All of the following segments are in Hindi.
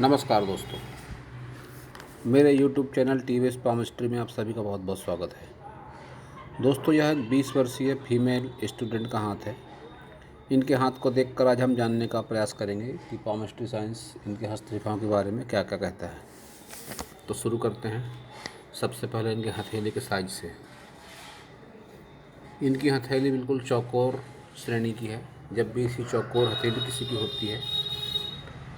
नमस्कार दोस्तों, मेरे YouTube चैनल टीवीएस पामिस्ट्री में आप सभी का बहुत बहुत स्वागत है। दोस्तों, यह एक 20 वर्षीय फीमेल स्टूडेंट का हाथ है। इनके हाथ को देखकर आज हम जानने का प्रयास करेंगे कि पामिस्ट्री साइंस इनके हस्तरेखाओं के बारे में क्या क्या कहता है। तो शुरू करते हैं। सबसे पहले इनके हथेली के साइज से। इनकी हथेली बिल्कुल चौकोर श्रेणी की है। जब भी इसी चौकोर हथेली किसी की होती है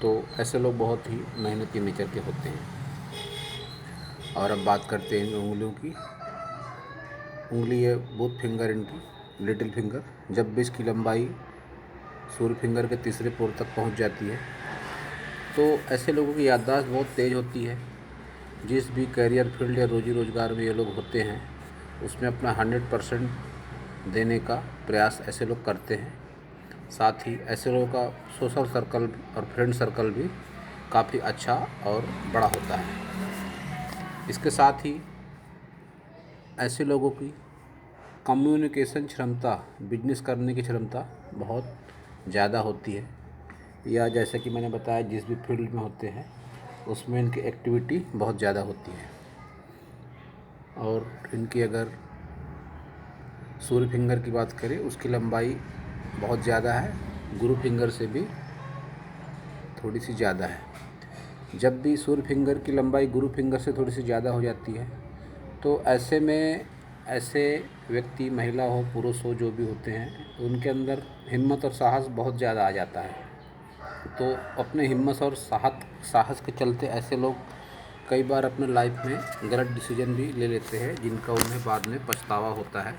तो ऐसे लोग बहुत ही मेहनती नेचर के होते हैं। और अब बात करते हैं इन उंगलियों की। उंगली है बोथ फिंगर इनकी, लिटिल फिंगर। जब भी इसकी लंबाई सूर्य फिंगर के तीसरे पोर तक पहुंच जाती है तो ऐसे लोगों की याददाश्त बहुत तेज़ होती है। जिस भी करियर फील्ड या रोजी रोज़गार में ये लोग होते हैं उसमें अपना 100% देने का प्रयास ऐसे लोग करते हैं। साथ ही ऐसे लोगों का सोशल सर्कल और फ्रेंड सर्कल भी काफ़ी अच्छा और बड़ा होता है। इसके साथ ही ऐसे लोगों की कम्युनिकेशन क्षमता, बिजनेस करने की क्षमता बहुत ज़्यादा होती है। या जैसे कि मैंने बताया, जिस भी फील्ड में होते हैं उसमें इनकी एक्टिविटी बहुत ज़्यादा होती है। और इनकी अगर सूर्य फिंगर की बात करें, उसकी लंबाई बहुत ज़्यादा है, गुरु फिंगर से भी थोड़ी सी ज़्यादा है। जब भी सूर्य फिंगर की लंबाई गुरु फिंगर से थोड़ी सी ज़्यादा हो जाती है तो ऐसे में ऐसे व्यक्ति, महिला हो पुरुष हो, जो भी होते हैं, उनके अंदर हिम्मत और साहस बहुत ज़्यादा आ जाता है। तो अपने हिम्मत और साहस के चलते ऐसे लोग कई बार अपने लाइफ में गलत डिसीजन भी ले लेते हैं, जिनका उन्हें बाद में पछतावा होता है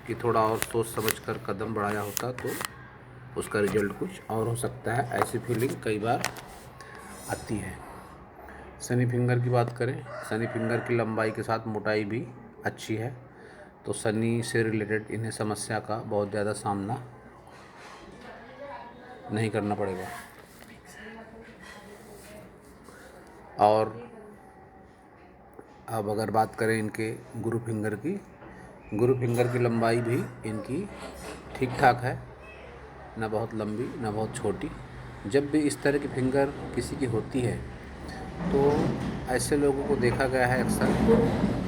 कि थोड़ा और सोच समझकर कदम बढ़ाया होता तो उसका रिजल्ट कुछ और हो सकता है। ऐसी फीलिंग कई बार आती है। शनि फिंगर की बात करें, शनि फिंगर की लंबाई के साथ मोटाई भी अच्छी है। तो शनि से रिलेटेड इन्हें समस्या का बहुत ज़्यादा सामना नहीं करना पड़ेगा। और अब अगर बात करें इनके गुरु फिंगर की, गुरु फिंगर की लंबाई भी इनकी ठीक ठाक है, ना बहुत लंबी ना बहुत छोटी। जब भी इस तरह की फिंगर किसी की होती है तो ऐसे लोगों को देखा गया है अक्सर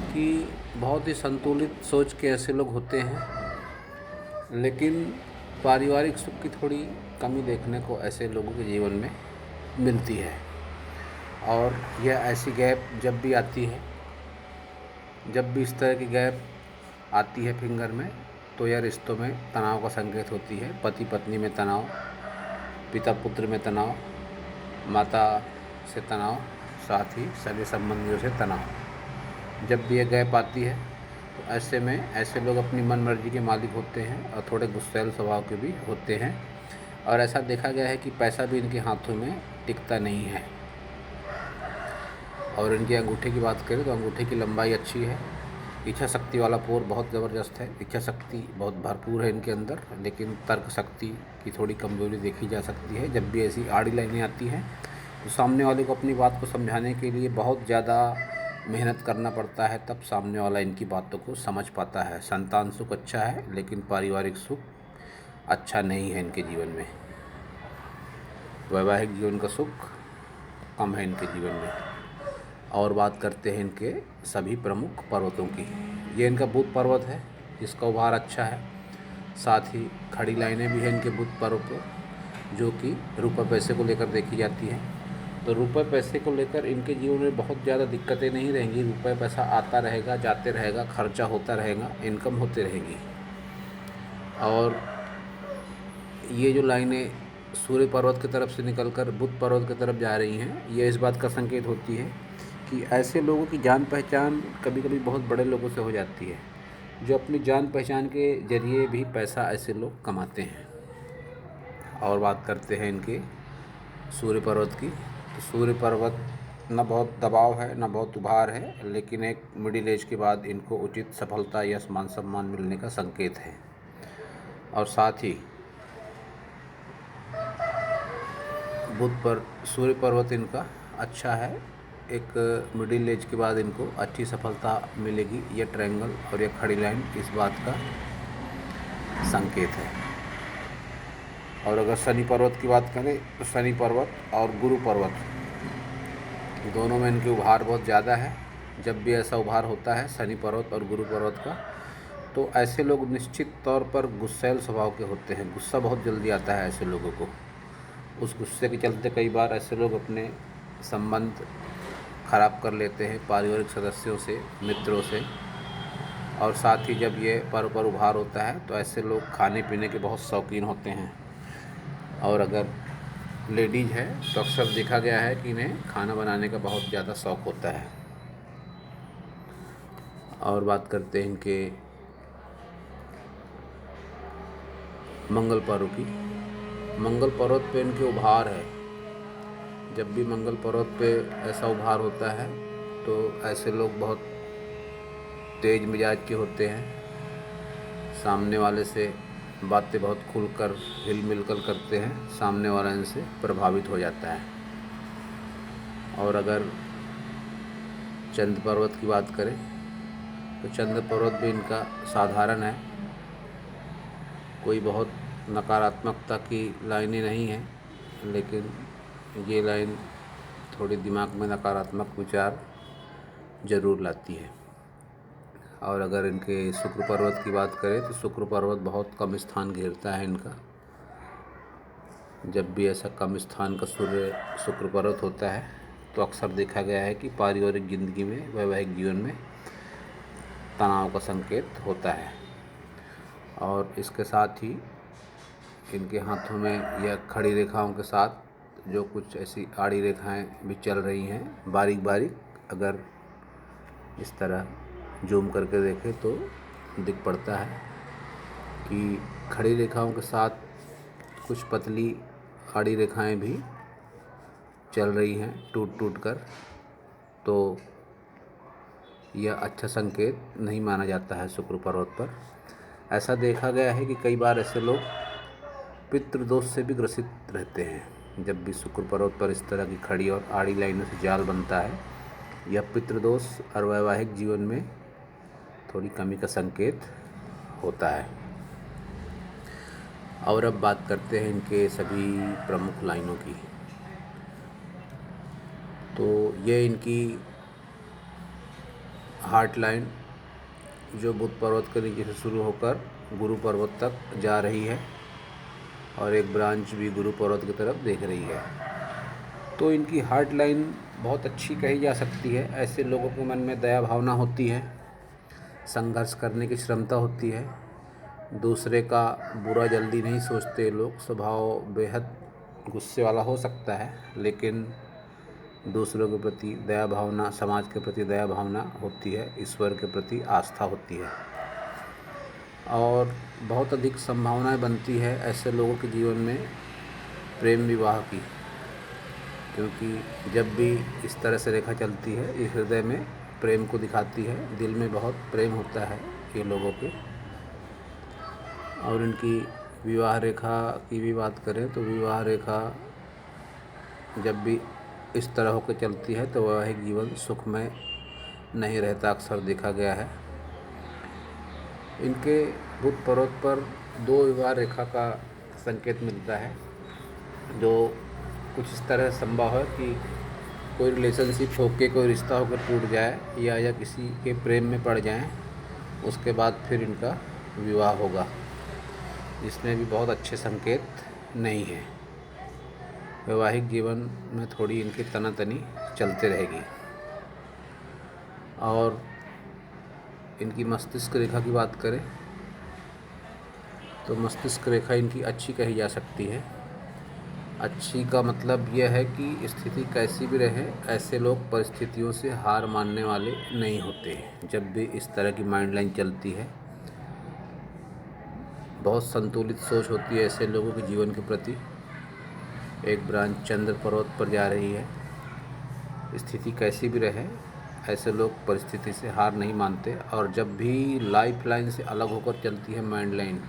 कि बहुत ही संतुलित सोच के ऐसे लोग होते हैं, लेकिन पारिवारिक सुख की थोड़ी कमी देखने को ऐसे लोगों के जीवन में मिलती है। और यह ऐसी गैप जब भी आती है, जब भी इस तरह की गैप आती है फिंगर में, तो यह रिश्तों में तनाव का संकेत होती है। पति पत्नी में तनाव, पिता पुत्र में तनाव, माता से तनाव, साथ ही सगे संबंधियों से तनाव। जब भी यह गैप आती है तो ऐसे में ऐसे लोग अपनी मन मर्जी के मालिक होते हैं और थोड़े गुस्सैल स्वभाव के भी होते हैं। और ऐसा देखा गया है कि पैसा भी इनके हाथों में टिकता नहीं है। और इनके अंगूठे की बात करें तो अंगूठे की लंबाई अच्छी है। इच्छा शक्ति वाला पोर बहुत ज़बरदस्त है। इच्छा शक्ति बहुत भरपूर है इनके अंदर, लेकिन तर्क शक्ति की थोड़ी कमज़ोरी देखी जा सकती है। जब भी ऐसी आड़ी लाइनें आती हैं तो सामने वाले को अपनी बात को समझाने के लिए बहुत ज़्यादा मेहनत करना पड़ता है, तब सामने वाला इनकी बातों को समझ पाता है। संतान सुख अच्छा है, लेकिन पारिवारिक सुख अच्छा नहीं है इनके जीवन में। वैवाहिक जीवन का सुख कम है इनके जीवन में। और बात करते हैं इनके सभी प्रमुख पर्वतों की। ये इनका बुध पर्वत है, जिसका उभार अच्छा है। साथ ही खड़ी लाइनें भी हैं इनके बुध पर्वत पर, जो कि रुपये पैसे को लेकर देखी जाती हैं। तो रुपये पैसे को लेकर इनके जीवन में बहुत ज़्यादा दिक्कतें नहीं रहेंगी। रुपये पैसा आता रहेगा, जाते रहेगा, खर्चा होता रहेगा, इनकम होती रहेगी। और ये जो लाइनें सूर्य पर्वत की तरफ से निकलकर बुध पर्वत की तरफ जा रही हैं, ये इस बात का संकेत होती है कि ऐसे लोगों की जान पहचान कभी कभी बहुत बड़े लोगों से हो जाती है, जो अपनी जान पहचान के जरिए भी पैसा ऐसे लोग कमाते हैं। और बात करते हैं इनके सूर्य पर्वत की। तो सूर्य पर्वत न बहुत दबाव है न बहुत उभार है, लेकिन एक मिडिल एज के बाद इनको उचित सफलता या मान सम्मान मिलने का संकेत है। और साथ ही बुध पर सूर्य पर्वत इनका अच्छा है। एक मिडिल एज के बाद इनको अच्छी सफलता मिलेगी। यह ट्रायंगल और यह खड़ी लाइन इस बात का संकेत है। और अगर शनि पर्वत की बात करें तो शनि पर्वत और गुरु पर्वत दोनों में इनके उभार बहुत ज़्यादा है। जब भी ऐसा उभार होता है शनि पर्वत और गुरु पर्वत का, तो ऐसे लोग निश्चित तौर पर गुस्सैल स्वभाव के होते हैं। गुस्सा बहुत जल्दी आता है ऐसे लोगों को। उस गुस्से के चलते कई बार ऐसे लोग अपने संबंध खराब कर लेते हैं पारिवारिक सदस्यों से, मित्रों से। और साथ ही जब ये पर्व पर उभार होता है तो ऐसे लोग खाने पीने के बहुत शौकीन होते हैं। और अगर लेडीज़ है तो अक्सर देखा गया है कि इन्हें खाना बनाने का बहुत ज़्यादा शौक़ होता है। और बात करते हैं इनके मंगल पर्व की। मंगल पर्वत पे इनके उभार है। जब भी मंगल पर्वत पे ऐसा उभार होता है तो ऐसे लोग बहुत तेज मिजाज के होते हैं। सामने वाले से बातें बहुत खुलकर हिल मिल कर करते हैं, सामने वाला इनसे प्रभावित हो जाता है। और अगर चंद्र पर्वत की बात करें तो चंद्र पर्वत भी इनका साधारण है। कोई बहुत नकारात्मकता की लाइनें नहीं हैं, लेकिन ये लाइन थोड़ी दिमाग में नकारात्मक विचार ज़रूर लाती है। और अगर इनके शुक्र पर्वत की बात करें तो शुक्र पर्वत बहुत कम स्थान घेरता है इनका। जब भी ऐसा कम स्थान का सूर्य शुक्र पर्वत होता है तो अक्सर देखा गया है कि पारिवारिक ज़िंदगी में, वैवाहिक जीवन में तनाव का संकेत होता है। और इसके साथ ही इनके हाथों में या खड़ी रेखाओं के साथ जो कुछ ऐसी आड़ी रेखाएं भी चल रही हैं बारीक बारीक, अगर इस तरह जूम करके देखें तो दिख पड़ता है कि खड़ी रेखाओं के साथ कुछ पतली आड़ी रेखाएं भी चल रही हैं टूट टूट कर। तो यह अच्छा संकेत नहीं माना जाता है शुक्र पर्वत पर। ऐसा देखा गया है कि कई बार ऐसे लोग पितृदोष से भी ग्रसित रहते हैं। जब भी शुक्र पर्वत पर इस तरह की खड़ी और आड़ी लाइनों से जाल बनता है, यह पितृदोष और वैवाहिक जीवन में थोड़ी कमी का संकेत होता है। और अब बात करते हैं इनके सभी प्रमुख लाइनों की। तो ये इनकी हार्ट लाइन जो बुध पर्वत के नीचे से शुरू होकर गुरु पर्वत तक जा रही है और एक ब्रांच भी गुरु पर्वत की तरफ देख रही है। तो इनकी हार्ट लाइन बहुत अच्छी कही जा सकती है। ऐसे लोगों के मन में दया भावना होती है, संघर्ष करने की क्षमता होती है, दूसरे का बुरा जल्दी नहीं सोचते लोग। स्वभाव बेहद गुस्से वाला हो सकता है, लेकिन दूसरों के प्रति दया भावना, समाज के प्रति दया भावना होती है, ईश्वर के प्रति आस्था होती है। और बहुत अधिक संभावनाएं बनती है ऐसे लोगों के जीवन में प्रेम विवाह की, क्योंकि जब भी इस तरह से रेखा चलती है इस हृदय में प्रेम को दिखाती है। दिल में बहुत प्रेम होता है ये लोगों के। और इनकी विवाह रेखा की भी बात करें तो विवाह रेखा जब भी इस तरह होकर चलती है तो वैवाहिक जीवन सुखमय नहीं रहता, अक्सर देखा गया है। इनके बुध पर्वत पर 2 विवाह रेखा का संकेत मिलता है, जो कुछ इस तरह संभव है कि कोई रिलेशनशिप होके, कोई रिश्ता होकर टूट जाए या किसी के प्रेम में पड़ जाएं, उसके बाद फिर इनका विवाह होगा, जिसमें भी बहुत अच्छे संकेत नहीं है। वैवाहिक जीवन में थोड़ी इनकी तनातनी चलते रहेगी। और इनकी मस्तिष्क रेखा की बात करें तो मस्तिष्क रेखा इनकी अच्छी कही जा सकती है। अच्छी का मतलब यह है कि स्थिति कैसी भी रहे, ऐसे लोग परिस्थितियों से हार मानने वाले नहीं होते। जब भी इस तरह की माइंड लाइन चलती है, बहुत संतुलित सोच होती है ऐसे लोगों के जीवन के प्रति। एक ब्रांच चंद्र पर्वत पर जा रही है। स्थिति कैसी भी रहे, ऐसे लोग परिस्थिति से हार नहीं मानते। और जब भी लाइफ लाइन से अलग होकर चलती है माइंड लाइन,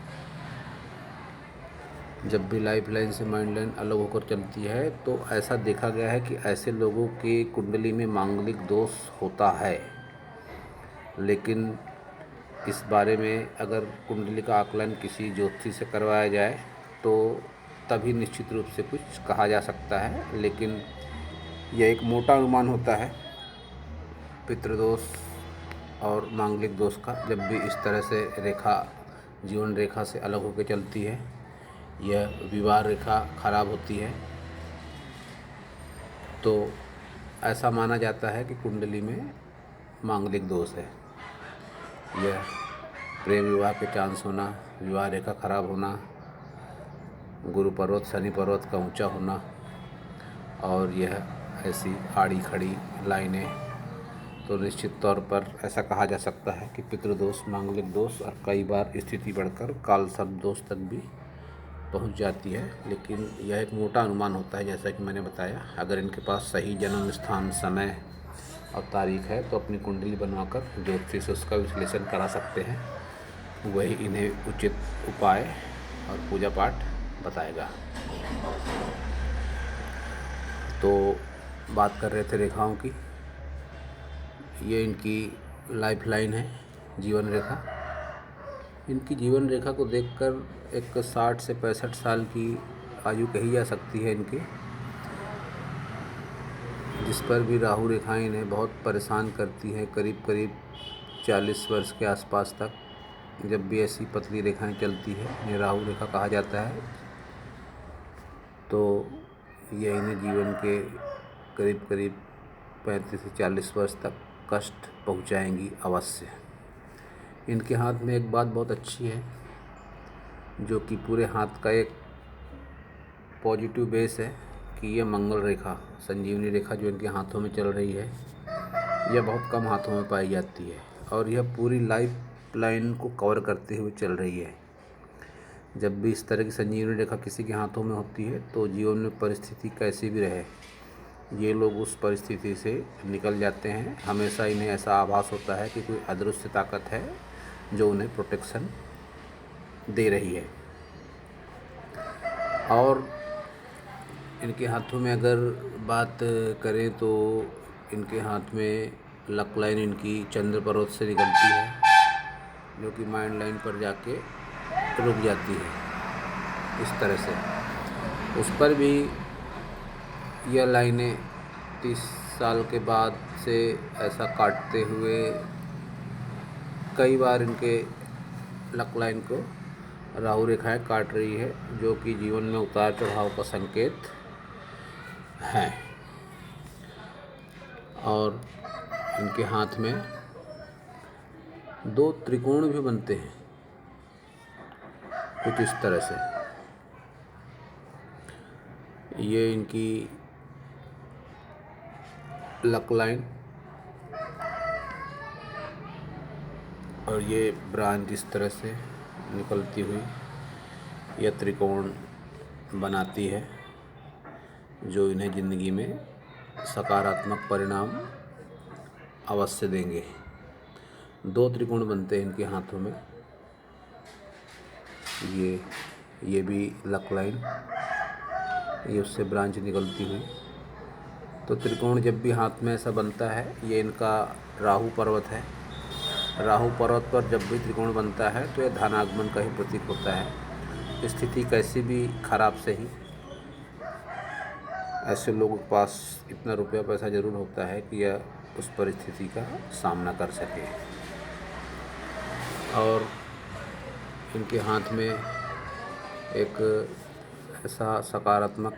जब भी लाइफ लाइन से माइंड लाइन अलग होकर चलती है तो ऐसा देखा गया है कि ऐसे लोगों की कुंडली में मांगलिक दोष होता है। लेकिन इस बारे में अगर कुंडली का आकलन किसी ज्योतिषी से करवाया जाए तो तभी निश्चित रूप से कुछ कहा जा सकता है। लेकिन यह एक मोटा अनुमान होता है पितृदोष और मांगलिक दोष का। जब भी इस तरह से रेखा जीवन रेखा से अलग होकर चलती है, यह विवाह रेखा खराब होती है, तो ऐसा माना जाता है कि कुंडली में मांगलिक दोष है। यह प्रेम विवाह के चांस होना, विवाह रेखा खराब होना, गुरु पर्वत शनि पर्वत का ऊंचा होना, और यह ऐसी आड़ी खड़ी लाइनें, तो निश्चित तौर पर ऐसा कहा जा सकता है कि पितृदोष, मांगलिक दोष और कई बार स्थिति बढ़कर कालसर्प दोष तक भी पहुंच जाती है। लेकिन यह एक मोटा अनुमान होता है, जैसा कि मैंने बताया। अगर इनके पास सही जन्म स्थान, समय और तारीख है तो अपनी कुंडली बनवाकर ज्योतिषी से उसका विश्लेषण करा सकते हैं। वही इन्हें उचित उपाय और पूजा पाठ बताएगा। तो बात कर रहे थे रेखाओं की। ये इनकी लाइफ लाइन है, जीवन रेखा। इनकी जीवन रेखा को देखकर एक 60 से 65 साल की आयु कही जा सकती है इनकी, जिस पर भी राहु रेखाएं इन्हें बहुत परेशान करती हैं। करीब करीब 40 वर्ष के आसपास तक जब भी ऐसी पतली रेखाएं चलती है, इन्हें राहु रेखा कहा जाता है। तो ये इन्हें जीवन के करीब करीब 35 से 40 वर्ष तक कष्ट पहुंचाएंगी अवश्य। इनके हाथ में एक बात बहुत अच्छी है, जो कि पूरे हाथ का एक पॉजिटिव बेस है, कि यह मंगल रेखा, संजीवनी रेखा जो इनके हाथों में चल रही है, यह बहुत कम हाथों में पाई जाती है और यह पूरी लाइफ लाइन को कवर करते हुए चल रही है। जब भी इस तरह की संजीवनी रेखा किसी के हाथों में होती है तो जीवन में परिस्थिति कैसी भी रहे, ये लोग उस परिस्थिति से निकल जाते हैं। हमेशा इन्हें ऐसा आभास होता है कि कोई अदृश्य ताकत है जो उन्हें प्रोटेक्शन दे रही है। और इनके हाथों में अगर बात करें तो इनके हाथ में लक लाइन इनकी चंद्र पर्वत से निकलती है, जो कि माइंड लाइन पर जाके रुक जाती है इस तरह से। उस पर भी यह लाइनें 30 साल के बाद से ऐसा काटते हुए कई बार इनके लक लाइन को राहु रेखाएं काट रही है, जो कि जीवन में उतार चढ़ाव का संकेत है। और इनके हाथ में 2 त्रिकोण भी बनते हैं कुछ इस तरह से। ये इनकी लक लाइन और ये ब्रांच इस तरह से निकलती हुई यह त्रिकोण बनाती है, जो इन्हें ज़िंदगी में सकारात्मक परिणाम अवश्य देंगे। 2 त्रिकोण बनते हैं इनके हाथों में। ये भी लक लाइन, ये उससे ब्रांच निकलती हुई। तो त्रिकोण जब भी हाथ में ऐसा बनता है, ये इनका राहु पर्वत है। राहु पर्वत पर जब भी त्रिकोण बनता है तो यह धनागमन का ही प्रतीक होता है। स्थिति कैसी भी खराब से ही ऐसे लोगों के पास इतना रुपया पैसा ज़रूर होता है कि यह उस परिस्थिति का सामना कर सके। और इनके हाथ में एक ऐसा सकारात्मक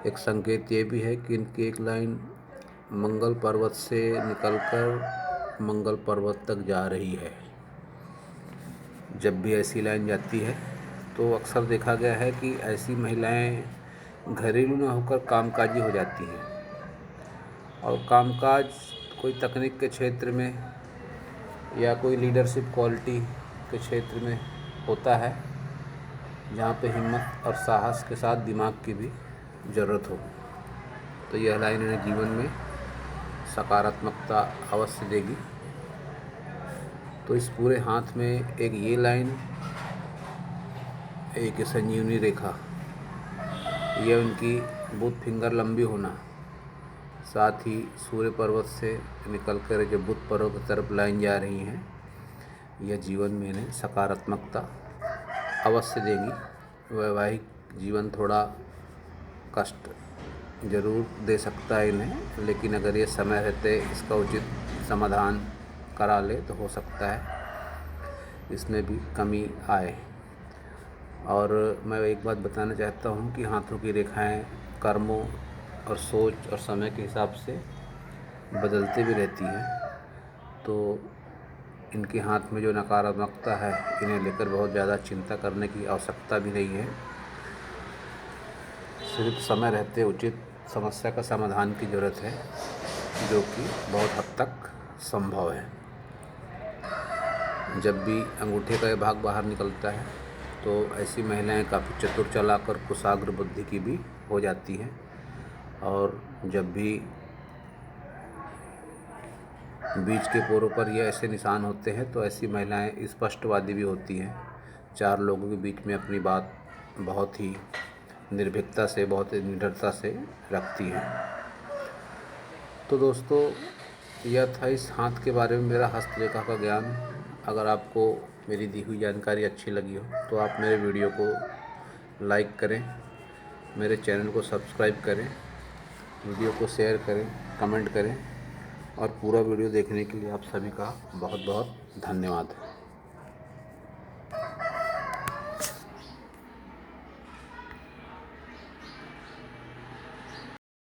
एक संकेत ये भी है कि इनकी एक लाइन मंगल पर्वत से निकलकर मंगल पर्वत तक जा रही है। जब भी ऐसी लाइन जाती है तो अक्सर देखा गया है कि ऐसी महिलाएं घरेलू न होकर कामकाजी हो जाती हैं। और कामकाज कोई तकनीक के क्षेत्र में या कोई लीडरशिप क्वालिटी के क्षेत्र में होता है, जहाँ पे हिम्मत और साहस के साथ दिमाग की भी ज़रूरत हो। तो यह लाइन इन्हें जीवन में सकारात्मकता अवश्य देगी। तो इस पूरे हाथ में एक ये लाइन, एक संजीवनी रेखा, यह उनकी बुध फिंगर लंबी होना, साथ ही सूर्य पर्वत से निकलकर जो बुध पर्वत की तरफ लाइन जा रही हैं, यह जीवन में इन्हें सकारात्मकता अवश्य देगी। वैवाहिक जीवन थोड़ा कष्ट ज़रूर दे सकता है इन्हें, लेकिन अगर ये समय रहते इसका उचित समाधान करा ले तो हो सकता है इसमें भी कमी आए। और मैं एक बात बताना चाहता हूँ कि हाथों की रेखाएं कर्मों और सोच और समय के हिसाब से बदलती भी रहती हैं, तो इनके हाथ में जो नकारात्मकता है इन्हें लेकर बहुत ज़्यादा चिंता करने की आवश्यकता भी नहीं है। सिर्फ समय रहते उचित समस्या का समाधान की ज़रूरत है, जो कि बहुत हद तक संभव है। जब भी अंगूठे का ये भाग बाहर निकलता है तो ऐसी महिलाएं काफ़ी चतुर चालाक और कुशाग्र बुद्धि की भी हो जाती हैं, और जब भी बीच के पोरों पर ये ऐसे निशान होते हैं तो ऐसी महिलाएं स्पष्टवादी भी होती हैं, चार लोगों के बीच में अपनी बात बहुत ही निर्भीकता से, बहुत ही निडरता से रखती हैं। तो दोस्तों, यह था इस हाथ के बारे में मेरा हस्तरेखा का ज्ञान। अगर आपको मेरी दी हुई जानकारी अच्छी लगी हो तो आप मेरे वीडियो को लाइक करें, मेरे चैनल को सब्सक्राइब करें, वीडियो को शेयर करें, कमेंट करें, और पूरा वीडियो देखने के लिए आप सभी का बहुत बहुत धन्यवाद।